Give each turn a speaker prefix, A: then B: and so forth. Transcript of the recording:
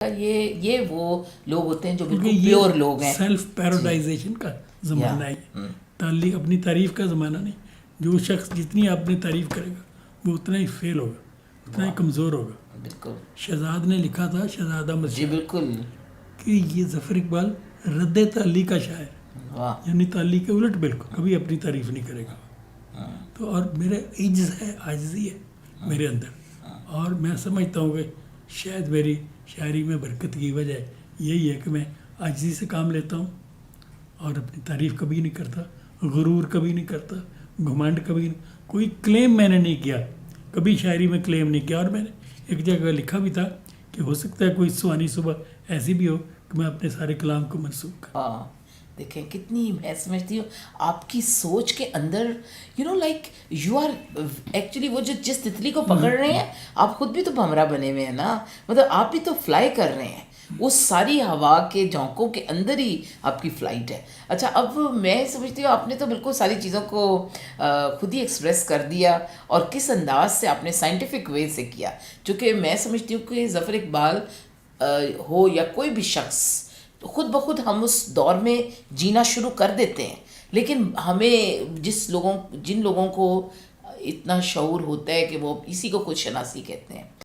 A: یہ وہ لوگ ہوتے ہیں جو
B: کیونکہ
A: بالکل پیور لوگ ہیں.
B: سیلف پیراڈائزیشن کا زمانہ ہے، تعلق اپنی تعریف کا زمانہ نہیں. جو شخص جتنی اپنی تعریف کرے گا وہ اتنا ہی فیل ہوگا، اتنا ہی کمزور ہوگا.
A: بالکل
B: شہزاد نے لکھا تھا، شہزادہ
A: جی
B: مسیح،
A: بالکل.
B: کہ یہ ظفر اقبال رد تعلیق کا شاعر،
A: واہ.
B: یعنی تعلیق کے الٹ بالکل کبھی اپنی تعریف نہیں کرے گا. تو اور میرے عجز ہے، عاجزی ہے میرے اندر، اور میں سمجھتا ہوں کہ شاید میری شاعری میں برکت کی وجہ یہی ہے کہ میں عاجزی سے کام لیتا ہوں اور اپنی تعریف کبھی نہیں کرتا، غرور کبھی نہیں کرتا، گھمنڈ کبھی نہیں. کوئی کلیم میں نے نہیں کیا، کبھی شاعری میں کلیم نہیں کیا. اور میں نے ایک جگہ لکھا بھی تھا کہ ہو سکتا ہے کوئی سوانی صبح ایسی بھی ہو کہ میں اپنے سارے کلام کو منسوخ کروں.
A: ہاں دیکھیں کتنی، میں سمجھتی ہوں آپ کی سوچ کے اندر لائک یو آر ایکچولی وہ جو جس تتلی کو پکڑ رہے ہیں آپ خود بھی تو بھمرا بنے ہوئے ہیں نا، مطلب آپ بھی تو فلائی کر رہے ہیں اس ساری ہوا کے جھونکوں کے اندر ہی آپ کی فلائٹ ہے. اچھا اب میں سمجھتی ہوں آپ نے تو بالکل ساری چیزوں کو خود ہی ایکسپریس کر دیا، اور کس انداز سے آپ نے سائنٹیفک وے سے کیا. چونکہ میں سمجھتی ہوں کہ ظفر اقبال ہو یا کوئی بھی شخص، خود بخود ہم اس دور میں جینا شروع کر دیتے ہیں، لیکن ہمیں جن لوگوں کو اتنا شعور ہوتا ہے کہ وہ اسی کو خود شناسی کہتے ہیں.